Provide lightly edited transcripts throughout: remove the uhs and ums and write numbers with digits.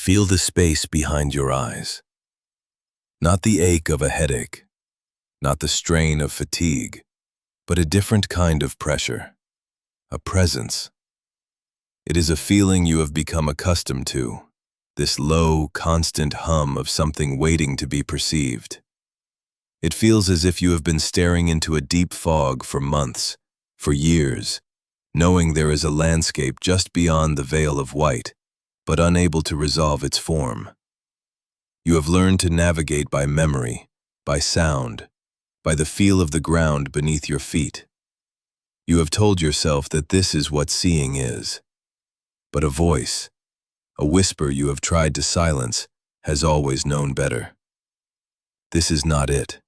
Feel the space behind your eyes. Not the ache of a headache, not the strain of fatigue, but a different kind of pressure, a presence. It is a feeling you have become accustomed to, this low, constant hum of something waiting to be perceived. It feels as if you have been staring into a deep fog for months, for years, knowing there is a landscape just beyond the veil of white, but unable to resolve its form. You have learned to navigate by memory, by sound, by the feel of the ground beneath your feet. You have told yourself that this is what seeing is. But a voice, a whisper you have tried to silence, has always known better. This is not it.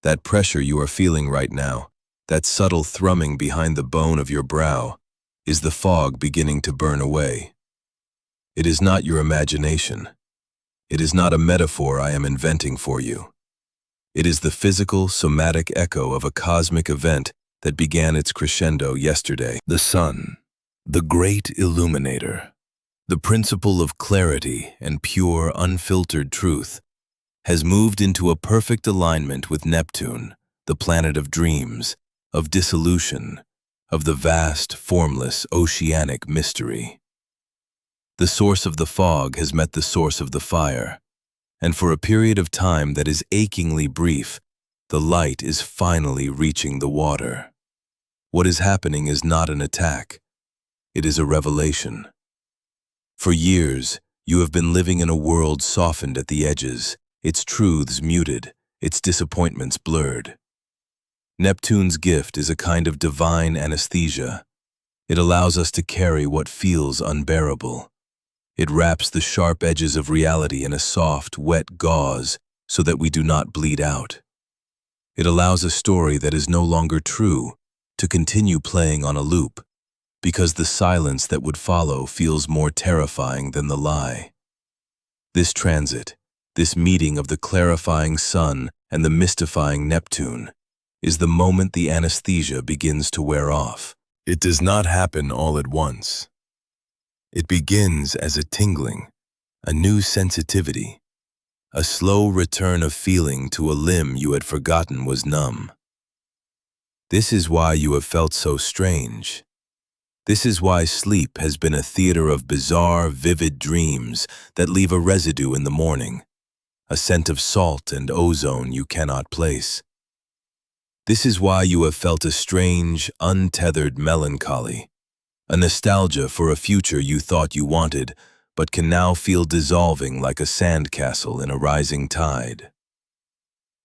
That pressure you are feeling right now, that subtle thrumming behind the bone of your brow, is the fog beginning to burn away. It is not your imagination. It is not a metaphor I am inventing for you. It is the physical, somatic echo of a cosmic event that began its crescendo yesterday. The sun, the great illuminator, the principle of clarity and pure, unfiltered truth, has moved into a perfect alignment with Neptune, the planet of dreams, of dissolution, of the vast, formless, oceanic mystery. The source of the fog has met the source of the fire, and for a period of time that is achingly brief, the light is finally reaching the water. What is happening is not an attack. It is a revelation. For years, you have been living in a world softened at the edges, its truths muted, its disappointments blurred. Neptune's gift is a kind of divine anesthesia. It allows us to carry what feels unbearable. It wraps the sharp edges of reality in a soft, wet gauze so that we do not bleed out. It allows a story that is no longer true to continue playing on a loop, because the silence that would follow feels more terrifying than the lie. This transit, this meeting of the clarifying sun and the mystifying Neptune, is the moment the anesthesia begins to wear off. It does not happen all at once. It begins as a tingling, a new sensitivity, a slow return of feeling to a limb you had forgotten was numb. This is why you have felt so strange. This is why sleep has been a theater of bizarre, vivid dreams that leave a residue in the morning, a scent of salt and ozone you cannot place. This is why you have felt a strange, untethered melancholy, a nostalgia for a future you thought you wanted, but can now feel dissolving like a sandcastle in a rising tide.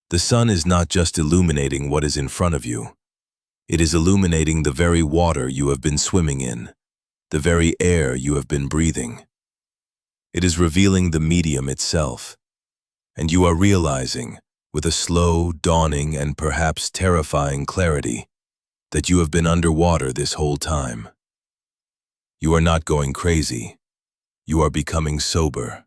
The sun is not just illuminating what is in front of you. It is illuminating the very water you have been swimming in, the very air you have been breathing. It is revealing the medium itself, and you are realizing, with a slow, dawning, and perhaps terrifying clarity, that you have been underwater this whole time. You are not going crazy. You are becoming sober.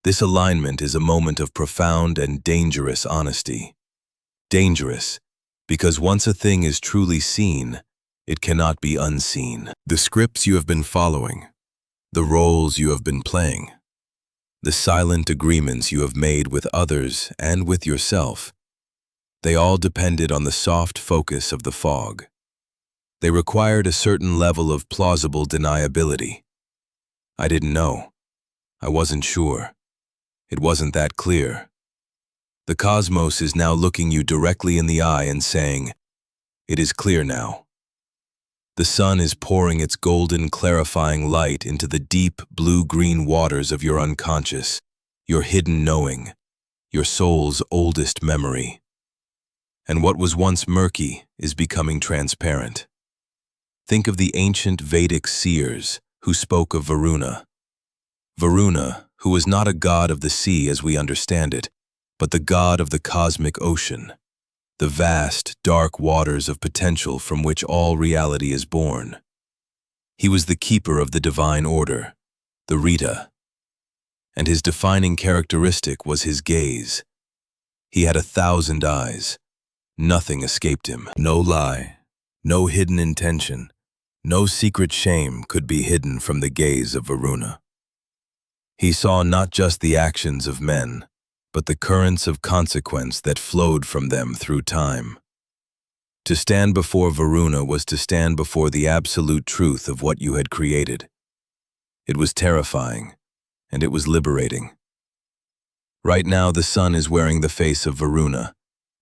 This alignment is a moment of profound and dangerous honesty. Dangerous, because once a thing is truly seen, it cannot be unseen. The scripts you have been following, the roles you have been playing, the silent agreements you have made with others and with yourself, they all depended on the soft focus of the fog. They required a certain level of plausible deniability. I didn't know. I wasn't sure. It wasn't that clear. The cosmos is now looking you directly in the eye and saying, "It is clear now." The sun is pouring its golden, clarifying light into the deep, blue-green waters of your unconscious, your hidden knowing, your soul's oldest memory. And what was once murky is becoming transparent. Think of the ancient Vedic seers who spoke of Varuna. Varuna, who was not a god of the sea as we understand it, but the god of the cosmic ocean, the vast, dark waters of potential from which all reality is born. He was the keeper of the divine order, the Rita, and his defining characteristic was his gaze. He had 1,000 eyes. Nothing escaped him. No lie, no hidden intention, no secret shame could be hidden from the gaze of Varuna. He saw not just the actions of men, but the currents of consequence that flowed from them through time. To stand before Varuna was to stand before the absolute truth of what you had created. It was terrifying, and it was liberating. Right now, the sun is wearing the face of Varuna.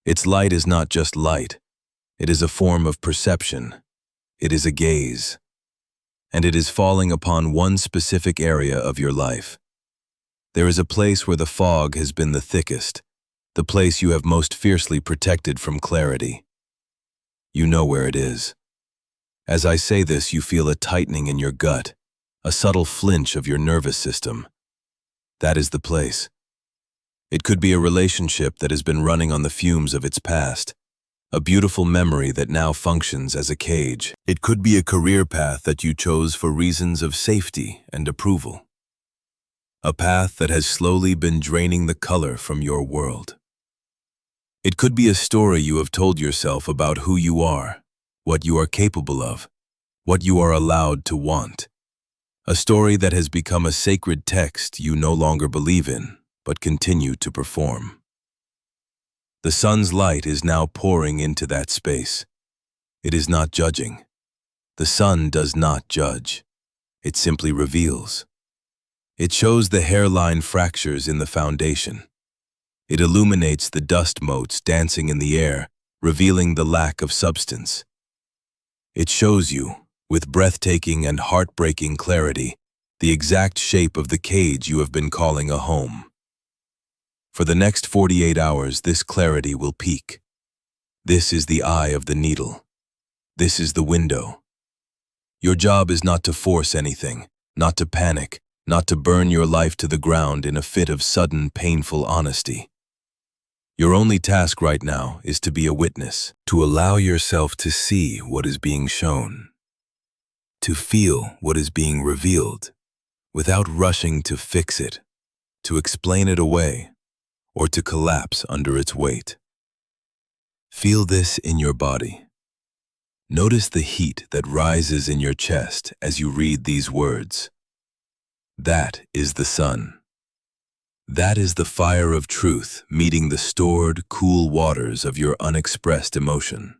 Its light is not just light. It is a form of perception. It is a gaze. And it is falling upon one specific area of your life. There is a place where the fog has been the thickest, the place you have most fiercely protected from clarity. You know where it is. As I say this, you feel a tightening in your gut, a subtle flinch of your nervous system. That is the place. It could be a relationship that has been running on the fumes of its past, a beautiful memory that now functions as a cage. It could be a career path that you chose for reasons of safety and approval. A path that has slowly been draining the color from your world. It could be a story you have told yourself about who you are, what you are capable of, what you are allowed to want. A story that has become a sacred text you no longer believe in, but continue to perform. The sun's light is now pouring into that space. It is not judging. The sun does not judge. It simply reveals. It shows the hairline fractures in the foundation. It illuminates the dust motes dancing in the air, revealing the lack of substance. It shows you, with breathtaking and heartbreaking clarity, the exact shape of the cage you have been calling a home. For the next 48 hours, this clarity will peak. This is the eye of the needle. This is the window. Your job is not to force anything, not to panic, not to burn your life to the ground in a fit of sudden, painful honesty. Your only task right now is to be a witness, to allow yourself to see what is being shown, to feel what is being revealed, without rushing to fix it, to explain it away, or to collapse under its weight. Feel this in your body. Notice the heat that rises in your chest as you read these words. That is the sun. That is the fire of truth meeting the stored, cool waters of your unexpressed emotion.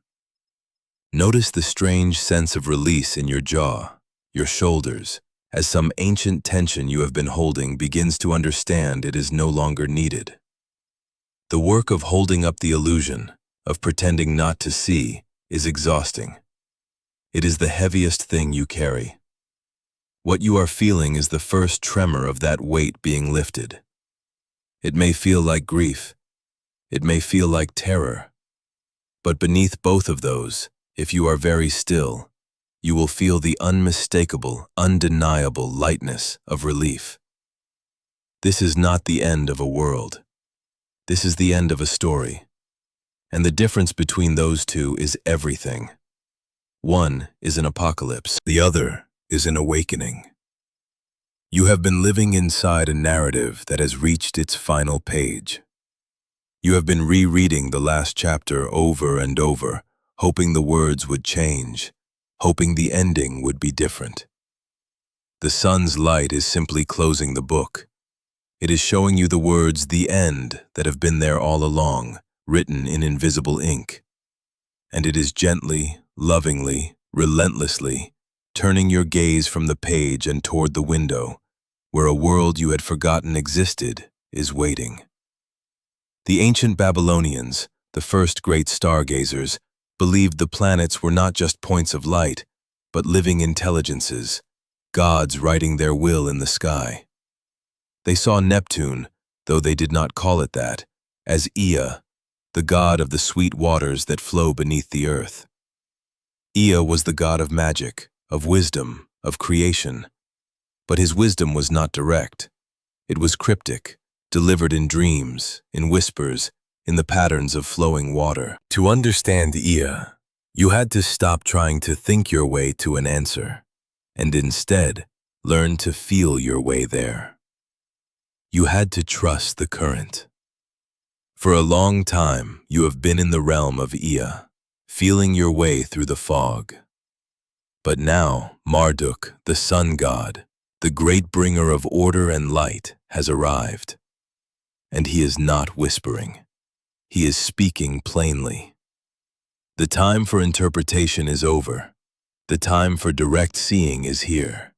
Notice the strange sense of release in your jaw, your shoulders, as some ancient tension you have been holding begins to understand it is no longer needed. The work of holding up the illusion, of pretending not to see, is exhausting. It is the heaviest thing you carry. What you are feeling is the first tremor of that weight being lifted. It may feel like grief. It may feel like terror. But beneath both of those, if you are very still, you will feel the unmistakable, undeniable lightness of relief. This is not the end of a world. This is the end of a story. And the difference between those two is everything. One is an apocalypse. The other is an awakening. You have been living inside a narrative that has reached its final page. You have been rereading the last chapter over and over, hoping the words would change, hoping the ending would be different. The sun's light is simply closing the book. It is showing you the words "the end" that have been there all along, written in invisible ink. And it is gently, lovingly, relentlessly, turning your gaze from the page and toward the window, where a world you had forgotten existed is waiting. The ancient Babylonians, the first great stargazers, believed the planets were not just points of light, but living intelligences, gods writing their will in the sky. They saw Neptune, though they did not call it that, as Ea, the god of the sweet waters that flow beneath the earth. Ea was the god of magic, of wisdom, of creation. But his wisdom was not direct. It was cryptic, delivered in dreams, in whispers, in the patterns of flowing water. To understand Ea, you had to stop trying to think your way to an answer, and instead learn to feel your way there. You had to trust the current. For a long time, you have been in the realm of Ea, feeling your way through the fog. But now, Marduk, the sun god, The great bringer of order and light has arrived. And he is not whispering. He is speaking plainly. The time for interpretation is over. The time for direct seeing is here.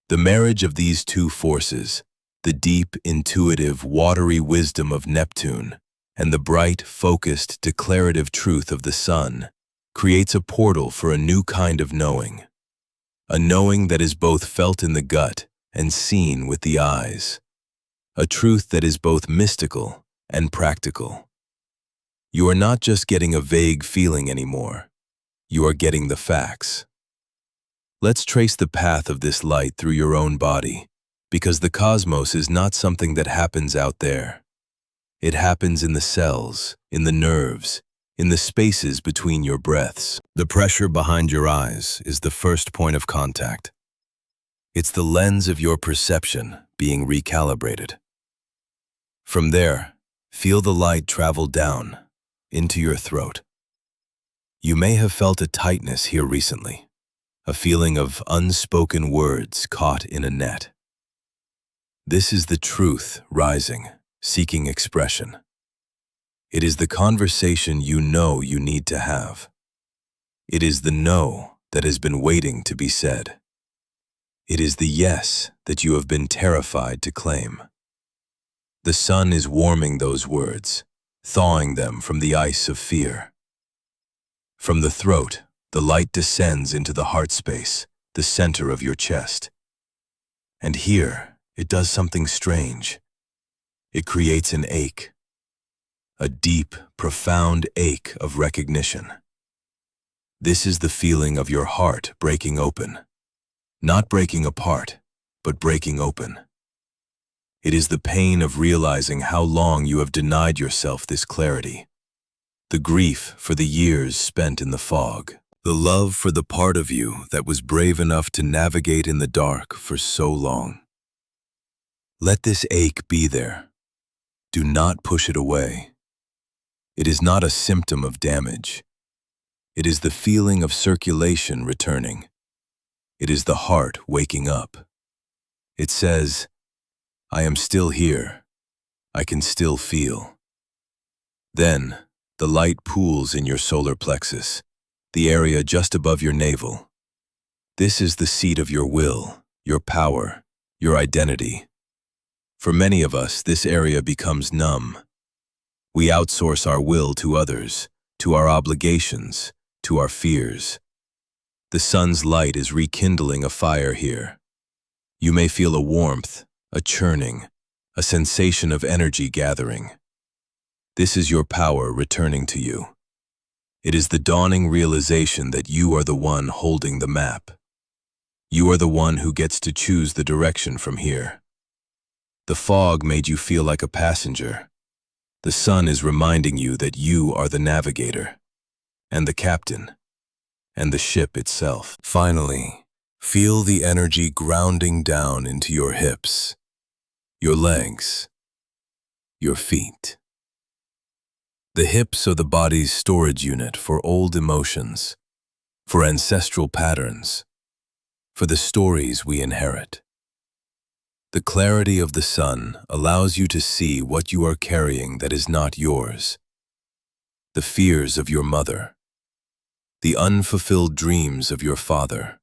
The marriage of these two forces, the deep, intuitive, watery wisdom of Neptune and the bright, focused, declarative truth of the Sun, creates a portal for a new kind of knowing. A knowing that is both felt in the gut and seen with the eyes. A truth that is both mystical and practical. You are not just getting a vague feeling anymore. You are getting the facts. Let's trace the path of this light through your own body, because the cosmos is not something that happens out there. It happens in the cells, in the nerves, in the spaces between your breaths. The pressure behind your eyes is the first point of contact. It's the lens of your perception being recalibrated. From there, feel the light travel down into your throat. You may have felt a tightness here recently, a feeling of unspoken words caught in a net. This is the truth rising, seeking expression. It is the conversation you know you need to have. It is the no that has been waiting to be said. It is the yes that you have been terrified to claim. The sun is warming those words, thawing them from the ice of fear. From the throat, the light descends into the heart space, the center of your chest. And here, it does something strange. It creates an ache. A deep, profound ache of recognition. This is the feeling of your heart breaking open. Not breaking apart, but breaking open. It is the pain of realizing how long you have denied yourself this clarity. The grief for the years spent in the fog. The love for the part of you that was brave enough to navigate in the dark for so long. Let this ache be there. Do not push it away. It is not a symptom of damage. It is the feeling of circulation returning. It is the heart waking up. It says, I am still here. I can still feel. Then, the light pools in your solar plexus, the area just above your navel. This is the seat of your will, your power, your identity. For many of us, this area becomes numb. We outsource our will to others, to our obligations, to our fears. The sun's light is rekindling a fire here. You may feel a warmth, a churning, a sensation of energy gathering. This is your power returning to you. It is the dawning realization that you are the one holding the map. You are the one who gets to choose the direction from here. The fog made you feel like a passenger. The sun is reminding you that you are the navigator, and the captain, and the ship itself. Finally, feel the energy grounding down into your hips, your legs, your feet. The hips are the body's storage unit for old emotions, for ancestral patterns, for the stories we inherit. The clarity of the sun allows you to see what you are carrying that is not yours. The fears of your mother, the unfulfilled dreams of your father,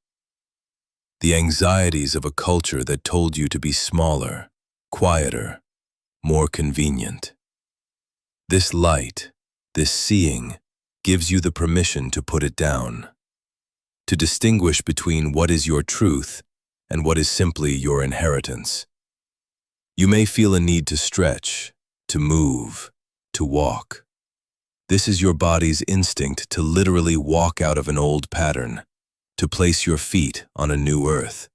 the anxieties of a culture that told you to be smaller, quieter, more convenient. This light, this seeing, gives you the permission to put it down, to distinguish between what is your truth and what is simply your inheritance. You may feel a need to stretch, to move, to walk. This is your body's instinct to literally walk out of an old pattern, to place your feet on a new earth.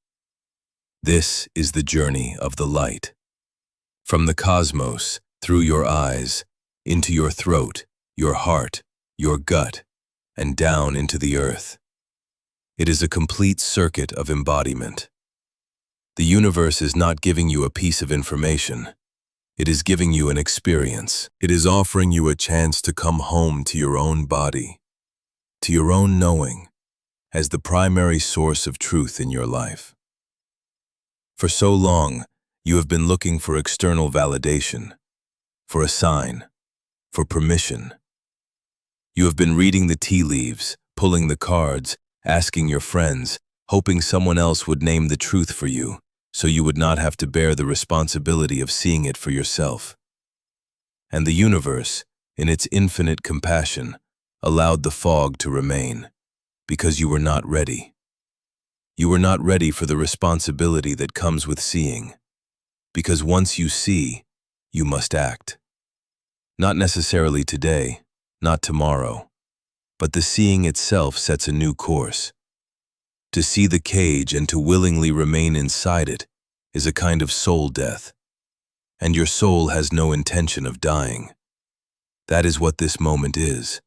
This is the journey of the light. From the cosmos, through your eyes, into your throat, your heart, your gut, and down into the earth. It is a complete circuit of embodiment. The universe is not giving you a piece of information. It is giving you an experience. It is offering you a chance to come home to your own body, to your own knowing, as the primary source of truth in your life. For so long, you have been looking for external validation, for a sign, for permission. You have been reading the tea leaves, pulling the cards, asking your friends, hoping someone else would name the truth for you, so you would not have to bear the responsibility of seeing it for yourself. And the universe, in its infinite compassion, allowed the fog to remain, because you were not ready. You were not ready for the responsibility that comes with seeing, because once you see, you must act. Not necessarily today, not tomorrow, but the seeing itself sets a new course. To see the cage and to willingly remain inside it is a kind of soul death, and your soul has no intention of dying. That is what this moment is.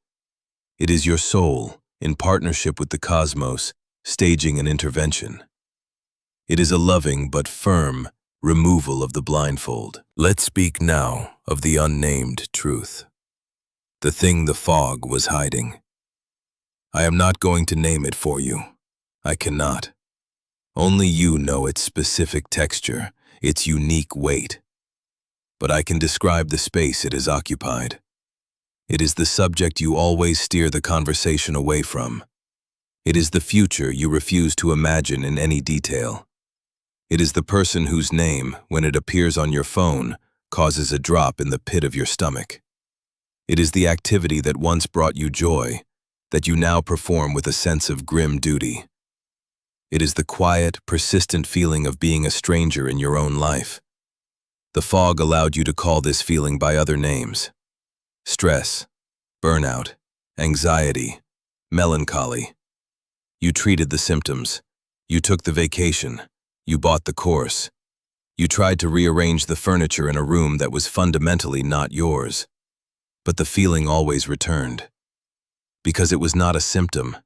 It is your soul, in partnership with the cosmos, staging an intervention. It is a loving but firm removal of the blindfold. Let's speak now of the unnamed truth, the thing the fog was hiding. I am not going to name it for you. I cannot. Only you know its specific texture, its unique weight. But I can describe the space it has occupied. It is the subject you always steer the conversation away from. It is the future you refuse to imagine in any detail. It is the person whose name, when it appears on your phone, causes a drop in the pit of your stomach. It is the activity that once brought you joy, that you now perform with a sense of grim duty. It is the quiet, persistent feeling of being a stranger in your own life. The fog allowed you to call this feeling by other names: stress, burnout, anxiety, melancholy. You treated the symptoms. You took the vacation. You bought the course. You tried to rearrange the furniture in a room that was fundamentally not yours. But the feeling always returned. Because it was not a symptom.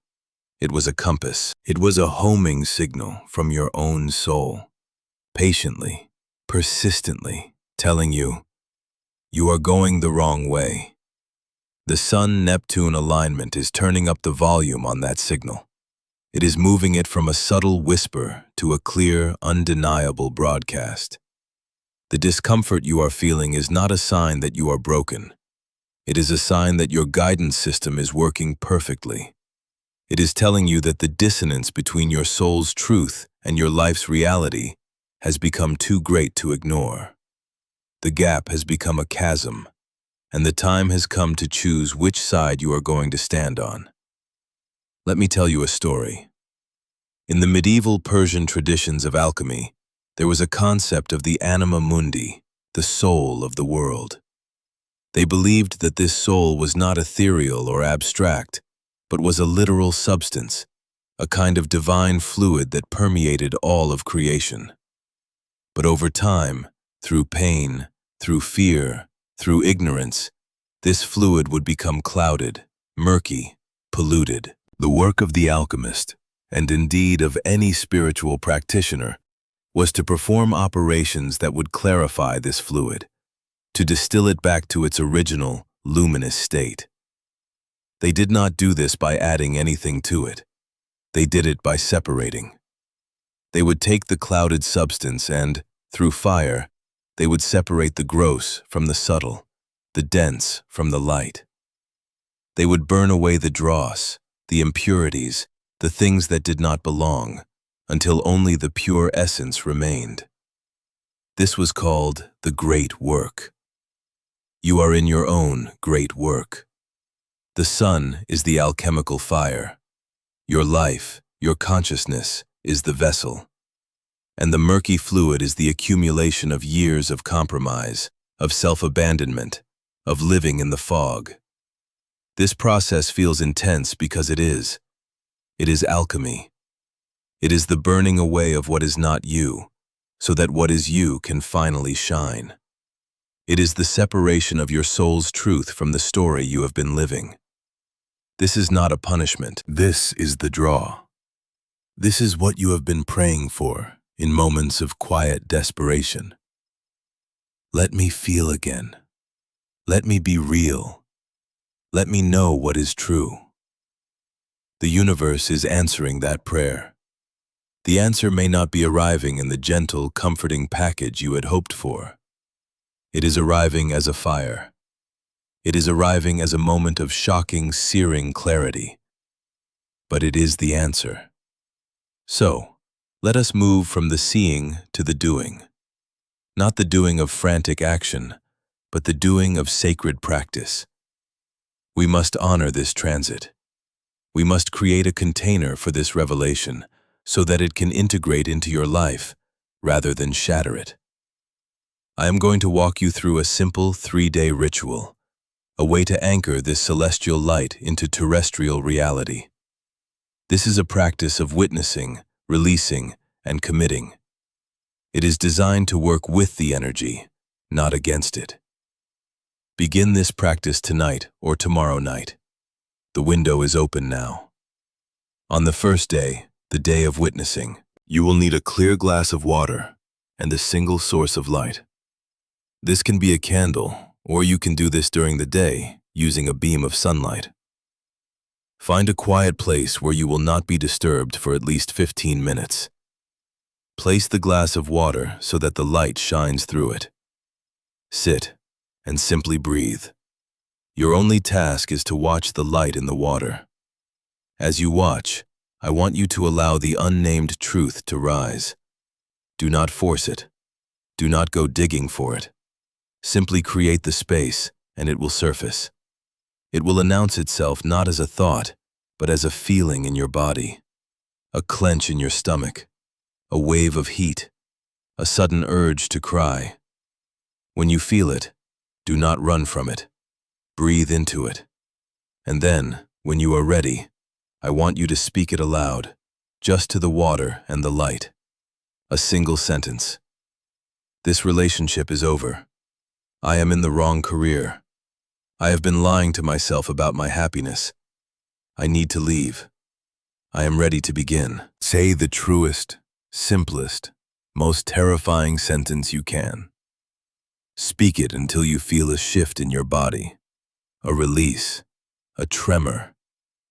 It was a compass. It was a homing signal from your own soul, patiently, persistently, telling you, you are going the wrong way. The Sun-Neptune alignment is turning up the volume on that signal. It is moving it from a subtle whisper to a clear, undeniable broadcast. The discomfort you are feeling is not a sign that you are broken. It is a sign that your guidance system is working perfectly. It is telling you that the dissonance between your soul's truth and your life's reality has become too great to ignore. The gap has become a chasm, and the time has come to choose which side you are going to stand on. Let me tell you a story. In the medieval Persian traditions of alchemy, there was a concept of the anima mundi, the soul of the world. They believed that this soul was not ethereal or abstract, but was a literal substance, a kind of divine fluid that permeated all of creation. But over time, through pain, through fear, through ignorance, this fluid would become clouded, murky, polluted. The work of the alchemist, and indeed of any spiritual practitioner, was to perform operations that would clarify this fluid, to distill it back to its original, luminous state. They did not do this by adding anything to it. They did it by separating. They would take the clouded substance and, through fire, they would separate the gross from the subtle, the dense from the light. They would burn away the dross, the impurities, the things that did not belong, until only the pure essence remained. This was called the great work. You are in your own great work. The sun is the alchemical fire. Your life, your consciousness, is the vessel. And the murky fluid is the accumulation of years of compromise, of self-abandonment, of living in the fog. This process feels intense because it is. It is alchemy. It is the burning away of what is not you, so that what is you can finally shine. It is the separation of your soul's truth from the story you have been living. This is not a punishment. This is the draw. This is what you have been praying for in moments of quiet desperation. Let me feel again. Let me be real. Let me know what is true. The universe is answering that prayer. The answer may not be arriving in the gentle, comforting package you had hoped for. It is arriving as a fire. It is arriving as a moment of shocking, searing clarity. But it is the answer. So, let us move from the seeing to the doing. Not the doing of frantic action, but the doing of sacred practice. We must honor this transit. We must create a container for this revelation so that it can integrate into your life rather than shatter it. I am going to walk you through a simple 3-day ritual, a way to anchor this celestial light into terrestrial reality. This is a practice of witnessing, releasing, and committing. It is designed to work with the energy, not against it. Begin this practice tonight or tomorrow night. The window is open now. On the first day, the day of witnessing, you will need a clear glass of water and a single source of light. This can be a candle, or you can do this during the day using a beam of sunlight. Find a quiet place where you will not be disturbed for at least 15 minutes. Place the glass of water so that the light shines through it. Sit and simply breathe. Your only task is to watch the light in the water. As you watch, I want you to allow the unnamed truth to rise. Do not force it. Do not go digging for it. Simply create the space, and it will surface. It will announce itself not as a thought, but as a feeling in your body, a clench in your stomach, a wave of heat, a sudden urge to cry. When you feel it, do not run from it. Breathe into it. And then, when you are ready, I want you to speak it aloud, just to the water and the light. A single sentence. This relationship is over. I am in the wrong career. I have been lying to myself about my happiness. I need to leave. I am ready to begin. Say the truest, simplest, most terrifying sentence you can. Speak it until you feel a shift in your body, a release, a tremor,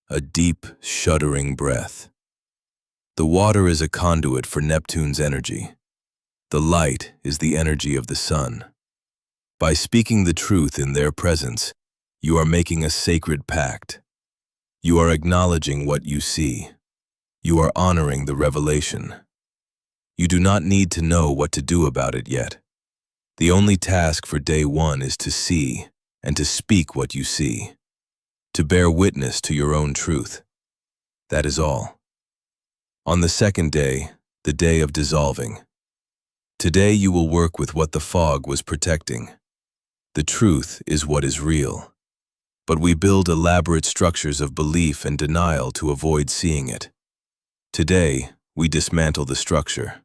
a deep, shuddering breath. The water is a conduit for Neptune's energy. The light is the energy of the sun. By speaking the truth in their presence, you are making a sacred pact. You are acknowledging what you see. You are honoring the revelation. You do not need to know what to do about it yet. The only task for day 1 is to see and to speak what you see, to bear witness to your own truth. That is all. On the second day, the day of dissolving, today you will work with what the fog was protecting. The truth is what is real, but we build elaborate structures of belief and denial to avoid seeing it. Today, we dismantle the structure.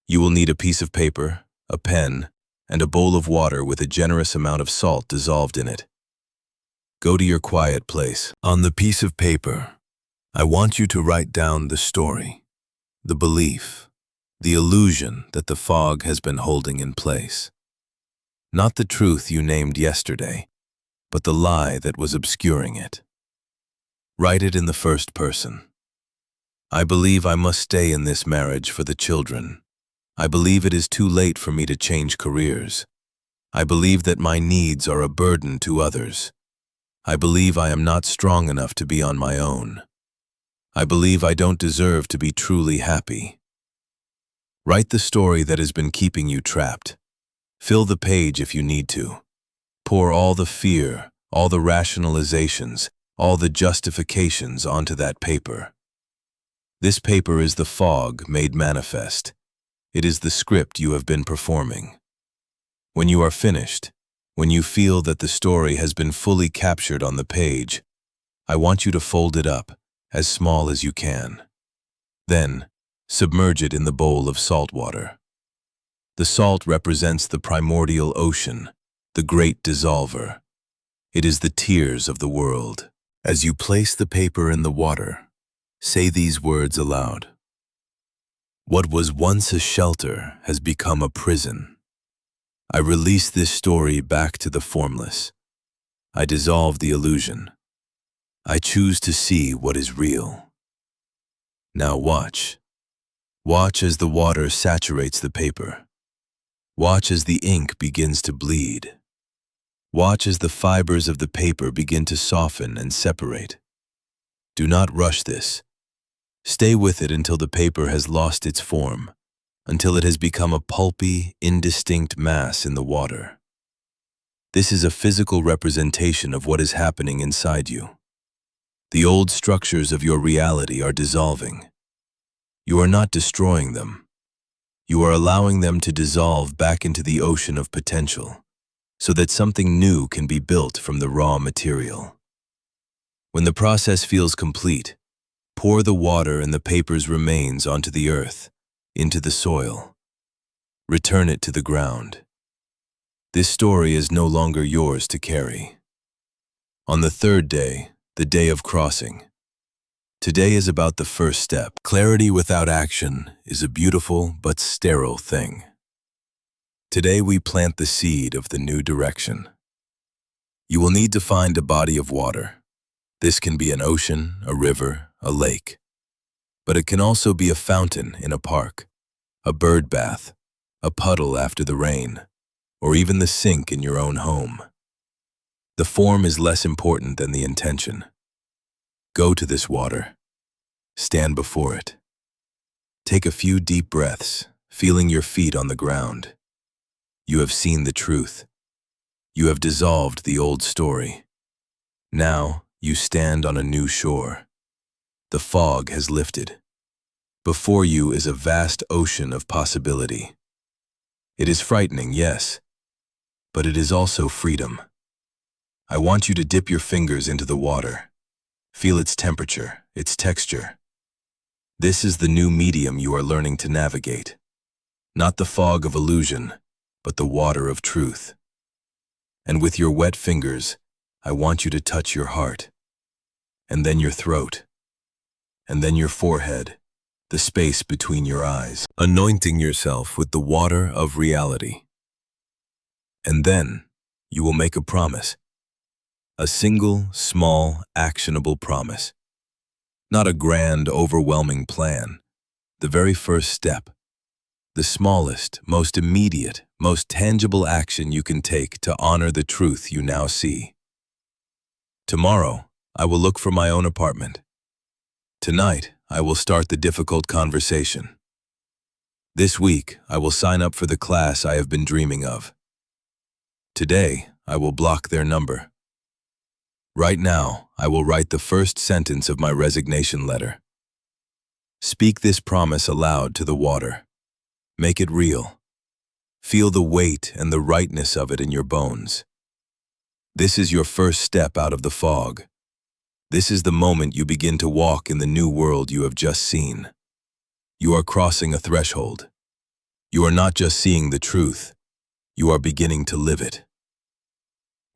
You will need a piece of paper, a pen, and a bowl of water with a generous amount of salt dissolved in it. Go to your quiet place. On the piece of paper, I want you to write down the story, the belief, the illusion that the fog has been holding in place. Not the truth you named yesterday, but the lie that was obscuring it. Write it in the first person. I believe I must stay in this marriage for the children. I believe it is too late for me to change careers. I believe that my needs are a burden to others. I believe I am not strong enough to be on my own. I believe I don't deserve to be truly happy. Write the story that has been keeping you trapped. Fill the page if you need to. Pour all the fear, all the rationalizations, all the justifications onto that paper. This paper is the fog made manifest. It is the script you have been performing. When you are finished, when you feel that the story has been fully captured on the page, I want you to fold it up, as small as you can. Then, submerge it in the bowl of salt water. The salt represents the primordial ocean, the great dissolver. It is the tears of the world. As you place the paper in the water, say these words aloud. What was once a shelter has become a prison. I release this story back to the formless. I dissolve the illusion. I choose to see what is real. Now watch. Watch as the water saturates the paper. Watch as the ink begins to bleed. Watch as the fibers of the paper begin to soften and separate. Do not rush this. Stay with it until the paper has lost its form, until it has become a pulpy, indistinct mass in the water. This is a physical representation of what is happening inside you. The old structures of your reality are dissolving. You are not destroying them. You are allowing them to dissolve back into the ocean of potential, so that something new can be built from the raw material. When the process feels complete, pour the water and the paper's remains onto the earth, into the soil. Return it to the ground. This story is no longer yours to carry. On the third day, the day of crossing. Today is about the first step. Clarity without action is a beautiful but sterile thing. Today we plant the seed of the new direction. You will need to find a body of water. This can be an ocean, a river, a lake. But it can also be a fountain in a park, a bird bath, a puddle after the rain, or even the sink in your own home. The form is less important than the intention. Go to this water. Stand before it. Take a few deep breaths, feeling your feet on the ground. You have seen the truth. You have dissolved the old story. Now you stand on a new shore. The fog has lifted. Before you is a vast ocean of possibility. It is frightening, yes, but it is also freedom. I want you to dip your fingers into the water. Feel its temperature, its texture. This is the new medium you are learning to navigate. Not the fog of illusion, but the water of truth. And with your wet fingers, I want you to touch your heart, and then your throat, and then your forehead, the space between your eyes, anointing yourself with the water of reality. And then you will make a promise. A single, small, actionable promise. Not a grand, overwhelming plan. The very first step. The smallest, most immediate, most tangible action you can take to honor the truth you now see. Tomorrow, I will look for my own apartment. Tonight, I will start the difficult conversation. This week, I will sign up for the class I have been dreaming of. Today, I will block their number. Right now, I will write the first sentence of my resignation letter. Speak this promise aloud to the water. Make it real. Feel the weight and the rightness of it in your bones. This is your first step out of the fog. This is the moment you begin to walk in the new world you have just seen. You are crossing a threshold. You are not just seeing the truth, you are beginning to live it.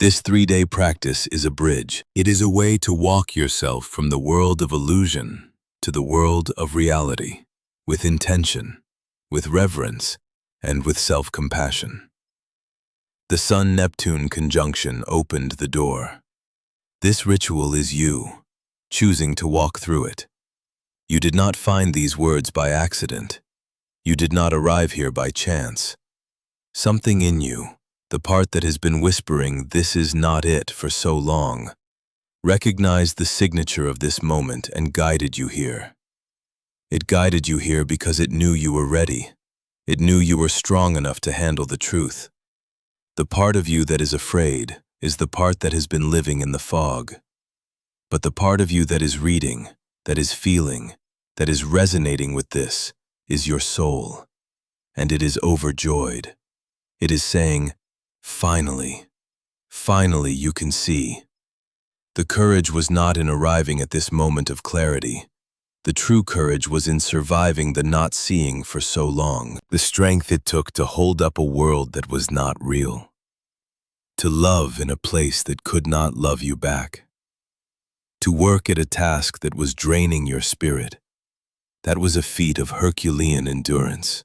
This 3-day practice is a bridge. It is a way to walk yourself from the world of illusion to the world of reality, with intention, with reverence, and with self-compassion. The Sun-Neptune conjunction opened the door. This ritual is you, choosing to walk through it. You did not find these words by accident. You did not arrive here by chance. Something in you, the part that has been whispering, "This is not it," for so long, recognized the signature of this moment and guided you here. It guided you here because it knew you were ready. It knew you were strong enough to handle the truth. The part of you that is afraid is the part that has been living in the fog. But the part of you that is reading, that is feeling, that is resonating with this, is your soul. And it is overjoyed. It is saying, finally, finally you can see. The courage was not in arriving at this moment of clarity. The true courage was in surviving the not seeing for so long. The strength it took to hold up a world that was not real. To love in a place that could not love you back. To work at a task that was draining your spirit. That was a feat of Herculean endurance.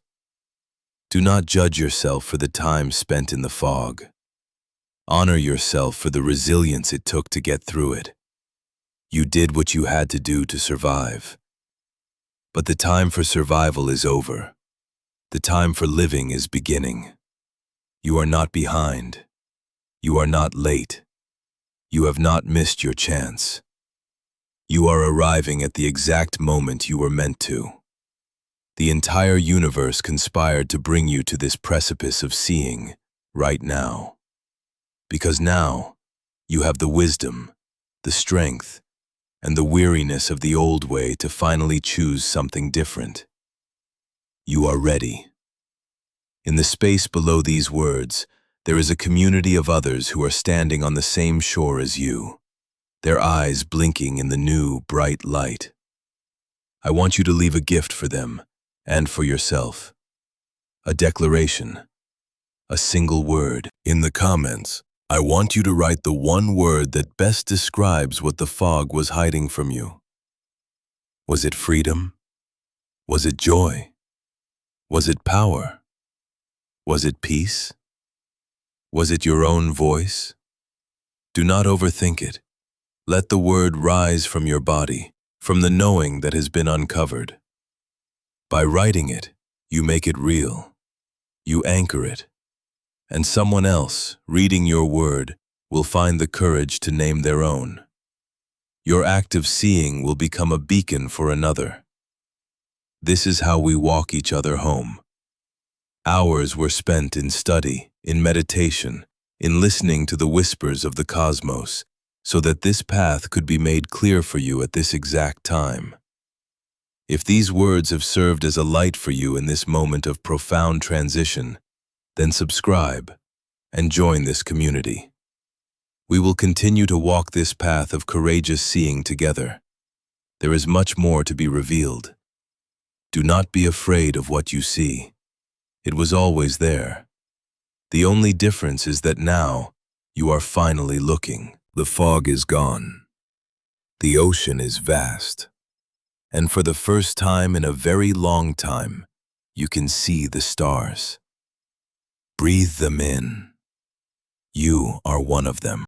Do not judge yourself for the time spent in the fog. Honor yourself for the resilience it took to get through it. You did what you had to do to survive. But the time for survival is over. The time for living is beginning. You are not behind. You are not late. You have not missed your chance. You are arriving at the exact moment you were meant to. The entire universe conspired to bring you to this precipice of seeing right now. Because now, you have the wisdom, the strength, and the weariness of the old way to finally choose something different. You are ready. In the space below these words, there is a community of others who are standing on the same shore as you, their eyes blinking in the new, bright light. I want you to leave a gift for them and for yourself. A declaration, a single word. In the comments, I want you to write the one word that best describes what the fog was hiding from you. Was it freedom? Was it joy? Was it power? Was it peace? Was it your own voice? Do not overthink it. Let the word rise from your body, from the knowing that has been uncovered. By writing it, you make it real. You anchor it. And someone else, reading your word, will find the courage to name their own. Your act of seeing will become a beacon for another. This is how we walk each other home. Hours were spent in study, in meditation, in listening to the whispers of the cosmos, so that this path could be made clear for you at this exact time. If these words have served as a light for you in this moment of profound transition, then subscribe and join this community. We will continue to walk this path of courageous seeing together. There is much more to be revealed. Do not be afraid of what you see. It was always there. The only difference is that now you are finally looking. The fog is gone. The ocean is vast. And for the first time in a very long time, you can see the stars. Breathe them in. You are one of them.